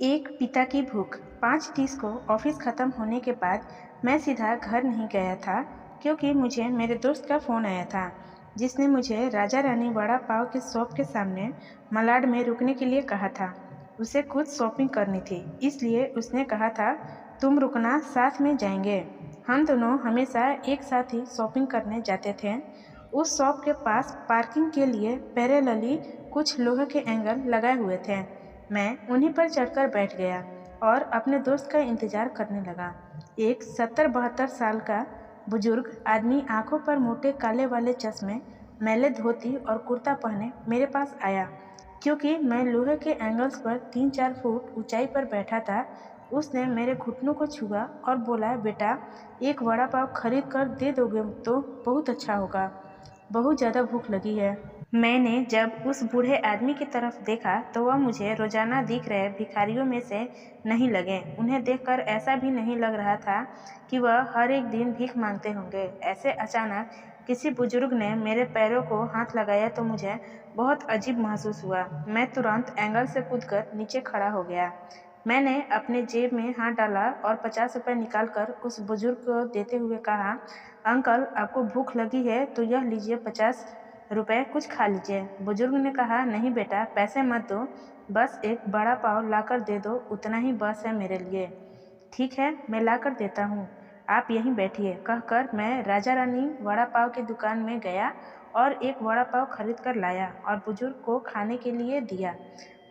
एक पिता की भूख। 5:30 को ऑफिस ख़त्म होने के बाद मैं सीधा घर नहीं गया था, क्योंकि मुझे मेरे दोस्त का फ़ोन आया था, जिसने मुझे राजा रानी वड़ा पाव के शॉप के सामने मलाड में रुकने के लिए कहा था। उसे कुछ शॉपिंग करनी थी, इसलिए उसने कहा था, तुम रुकना, साथ में जाएंगे। हम दोनों हमेशा एक साथ ही शॉपिंग करने जाते थे। उस शॉप के पास पार्किंग के लिए पैरेलली कुछ लोहे के एंगल लगाए हुए थे। मैं उन्हीं पर चढ़कर बैठ गया और अपने दोस्त का इंतजार करने लगा। एक 70-72 साल का बुजुर्ग आदमी, आंखों पर मोटे काले वाले चश्मे, मैले धोती और कुर्ता पहने मेरे पास आया। क्योंकि मैं लोहे के एंगल्स पर 3-4 फुट ऊंचाई पर बैठा था, उसने मेरे घुटनों को छुआ और बोला, बेटा, एक वड़ा पाव खरीद कर दे दोगे तो बहुत अच्छा होगा, बहुत ज़्यादा भूख लगी है। मैंने जब उस बूढ़े आदमी की तरफ देखा तो वह मुझे रोजाना दिख रहे भिखारियों में से नहीं लगे। उन्हें देखकर ऐसा भी नहीं लग रहा था कि वह हर एक दिन भीख मांगते होंगे। ऐसे अचानक किसी बुजुर्ग ने मेरे पैरों को हाथ लगाया तो मुझे बहुत अजीब महसूस हुआ। मैं तुरंत एंगल से कूदकर नीचे खड़ा हो गया। मैंने अपने जेब में हाथ डाला और 50 रुपये निकालकर उस बुजुर्ग को देते हुए कहा, अंकल, आपको भूख लगी है तो यह लीजिए 50 रुपए, कुछ खा लीजिए। बुजुर्ग ने कहा, नहीं बेटा, पैसे मत दो, बस एक बड़ा पाव लाकर दे दो, उतना ही बस है मेरे लिए। ठीक है, मैं लाकर देता हूँ, आप यहीं बैठिए, कहकर मैं राजा रानी वड़ा पाव की दुकान में गया और एक वड़ा पाव खरीद कर लाया और बुजुर्ग को खाने के लिए दिया।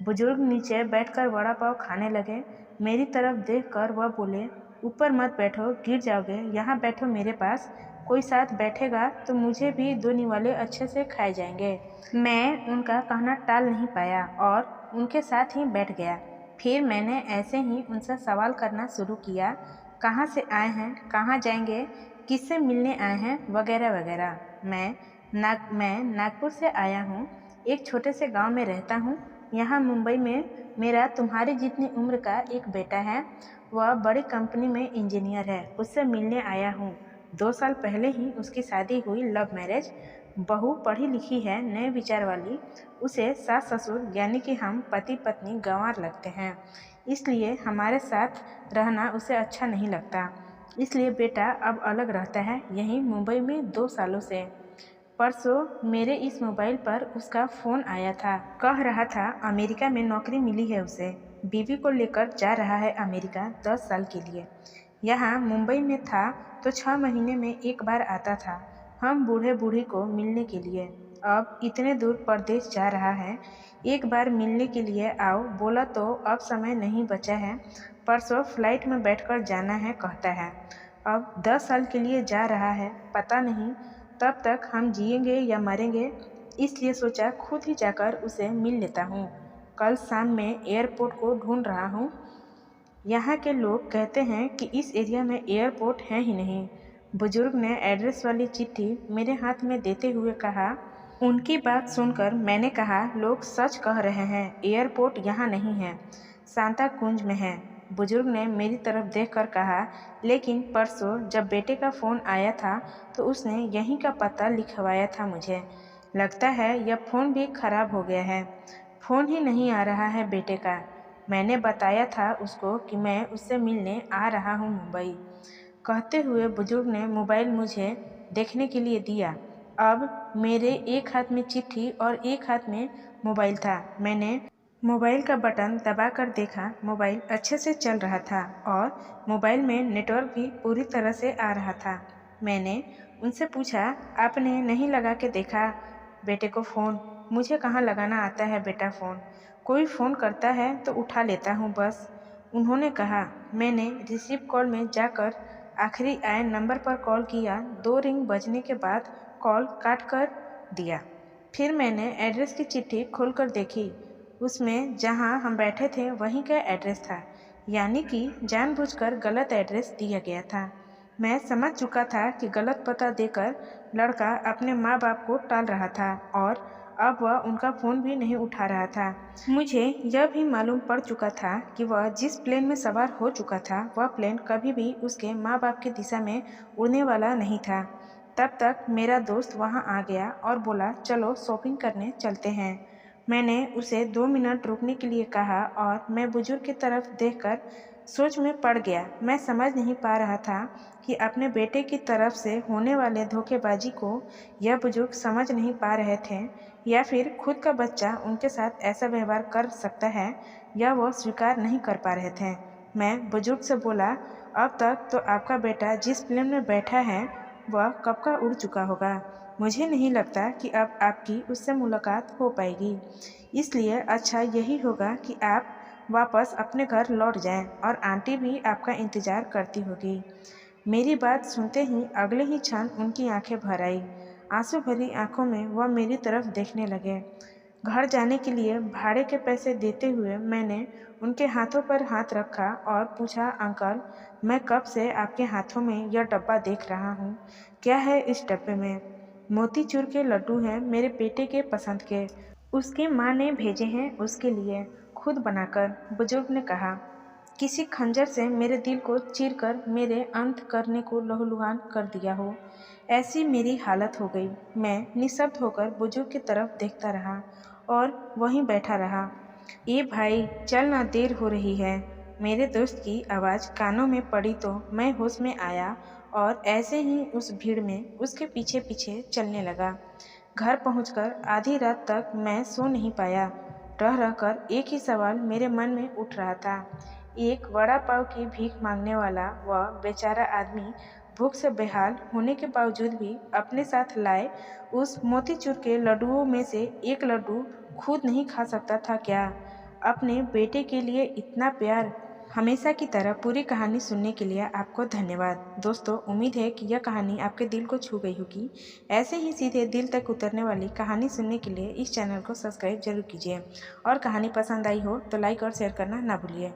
बुजुर्ग नीचे बैठकर वड़ा पाव खाने लगे। मेरी तरफ देखकर वह बोले, ऊपर मत बैठो, गिर जाओगे, यहाँ बैठो मेरे पास, कोई साथ बैठेगा तो मुझे भी 2 निवाले अच्छे से खाए जाएंगे। मैं उनका कहना टाल नहीं पाया और उनके साथ ही बैठ गया। फिर मैंने ऐसे ही उनसे सवाल करना शुरू किया, कहाँ से आए हैं, कहाँ जाएंगे, किससे मिलने आए हैं, वगैरह वगैरह। मैं नागपुर से आया हूँ, एक छोटे से गांव में रहता हूँ। यहाँ मुंबई में मेरा तुम्हारी जितनी उम्र का एक बेटा है, वह बड़ी कंपनी में इंजीनियर है, उससे मिलने आया हूँ। 2 साल पहले ही उसकी शादी हुई, लव मैरिज। बहू पढ़ी लिखी है, नए विचार वाली। उसे सास ससुर यानी कि हम पति पत्नी गंवार लगते हैं, इसलिए हमारे साथ रहना उसे अच्छा नहीं लगता। इसलिए बेटा अब अलग रहता है, यहीं मुंबई में 2 सालों से। परसों मेरे इस मोबाइल पर उसका फ़ोन आया था, कह रहा था अमेरिका में नौकरी मिली है उसे, बीवी को लेकर जा रहा है अमेरिका 10 साल के लिए। यहाँ मुंबई में था तो 6 महीने में एक बार आता था हम बूढ़े बूढ़ी को मिलने के लिए। अब इतने दूर परदेश जा रहा है, एक बार मिलने के लिए आओ बोला तो अब समय नहीं बचा है, परसों फ्लाइट में बैठकर जाना है कहता है। अब 10 साल के लिए जा रहा है, पता नहीं तब तक हम जिएंगे या मरेंगे, इसलिए सोचा खुद ही जाकर उसे मिल लेता हूँ। कल शाम में एयरपोर्ट को ढूंढ रहा हूँ। यहाँ के लोग कहते हैं कि इस एरिया में एयरपोर्ट है ही नहीं। बुजुर्ग ने एड्रेस वाली चिट्ठी मेरे हाथ में देते हुए कहा। उनकी बात सुनकर मैंने कहा, लोग सच कह रहे हैं, एयरपोर्ट यहाँ नहीं है, सांता कुंज में है। बुजुर्ग ने मेरी तरफ देखकर कहा, लेकिन परसों जब बेटे का फ़ोन आया था तो उसने यहीं का पता लिखवाया था मुझे। लगता है यह फ़ोन भी खराब हो गया है, फ़ोन ही नहीं आ रहा है बेटे का। मैंने बताया था उसको कि मैं उससे मिलने आ रहा हूँ मुंबई। कहते हुए बुजुर्ग ने मोबाइल मुझे देखने के लिए दिया। अब मेरे एक हाथ में चिट्ठी और एक हाथ में मोबाइल था। मैंने मोबाइल का बटन दबाकर देखा, मोबाइल अच्छे से चल रहा था और मोबाइल में नेटवर्क भी पूरी तरह से आ रहा था। मैंने उनसे पूछा, आपने नहीं लगा के देखा बेटे को फ़ोन? मुझे कहाँ लगाना आता है बेटा फ़ोन, कोई फ़ोन करता है तो उठा लेता हूँ बस। उन्होंने कहा। मैंने रिसीव कॉल में जाकर आखिरी आए नंबर पर कॉल किया। 2 रिंग बजने के बाद कॉल काट कर दिया। फिर मैंने एड्रेस की चिट्ठी खोलकर देखी, उसमें जहां हम बैठे थे वहीं का एड्रेस था, यानी कि जानबूझकर गलत एड्रेस दिया गया था। मैं समझ चुका था कि गलत पता देकर लड़का अपने माँ बाप को टाल रहा था और अब वह उनका फ़ोन भी नहीं उठा रहा था। मुझे यह भी मालूम पड़ चुका था कि वह जिस प्लेन में सवार हो चुका था वह प्लेन कभी भी उसके माँ बाप की दिशा में उड़ने वाला नहीं था। तब तक मेरा दोस्त वहां आ गया और बोला, चलो शॉपिंग करने चलते हैं। मैंने उसे 2 मिनट रुकने के लिए कहा और मैं बुजुर्ग की तरफ देखकर सोच में पड़ गया। मैं समझ नहीं पा रहा था कि अपने बेटे की तरफ से होने वाले धोखेबाजी को यह बुजुर्ग समझ नहीं पा रहे थे या फिर खुद का बच्चा उनके साथ ऐसा व्यवहार कर सकता है या वो स्वीकार नहीं कर पा रहे थे। मैं बुजुर्ग से बोला, अब तक तो आपका बेटा जिस प्लेन में बैठा है वह कब का उड़ चुका होगा। मुझे नहीं लगता कि अब आपकी उससे मुलाकात हो पाएगी। इसलिए अच्छा यही होगा कि आप वापस अपने घर लौट जाएं और आंटी भी आपका इंतज़ार करती होगी। मेरी बात सुनते ही अगले ही क्षण उनकी आंखें भर आई। आंसू भरी आंखों में वह मेरी तरफ देखने लगे। घर जाने के लिए भाड़े के पैसे देते हुए मैंने उनके हाथों पर हाथ रखा और पूछा, अंकल, मैं कब से आपके हाथों में यह डब्बा देख रहा हूँ। क्या है इस डब्बे में? मोतीचूर के लड्डू हैं, मेरे बेटे के पसंद के। उसकी माँ ने भेजे हैं उसके लिए, खुद बनाकर, बुजुर्ग ने कहा। किसी खंजर से मेरे दिल को चीरकर मेरे अंत करने को लहूलुहान कर दिया हो, ऐसी मेरी हालत हो गई। मैं निःशब्द होकर बुजुर्ग की तरफ देखता रहा और वहीं बैठा रहा। ए भाई, चल ना, देर हो रही है। मेरे दोस्त की आवाज़ कानों में पड़ी तो मैं होश में आया और ऐसे ही उस भीड़ में उसके पीछे पीछे चलने लगा। घर पहुंचकर आधी रात तक मैं सो नहीं पाया। रह रहकर एक ही सवाल मेरे मन में उठ रहा था। एक वड़ा पाव की भीख मांगने वाला वह बेचारा आदमी भूख से बेहाल होने के बावजूद भी अपने साथ लाए उस मोतीचूर के लड्डुओं में से एक लड्डू खुद नहीं खा सकता था क्या? अपने बेटे के लिए इतना प्यार। हमेशा की तरह पूरी कहानी सुनने के लिए आपको धन्यवाद। दोस्तों, उम्मीद है कि यह कहानी आपके दिल को छू गई होगी। ऐसे ही सीधे दिल तक उतरने वाली कहानी सुनने के लिए इस चैनल को सब्सक्राइब जरूर कीजिए और कहानी पसंद आई हो तो लाइक और शेयर करना ना भूलिए।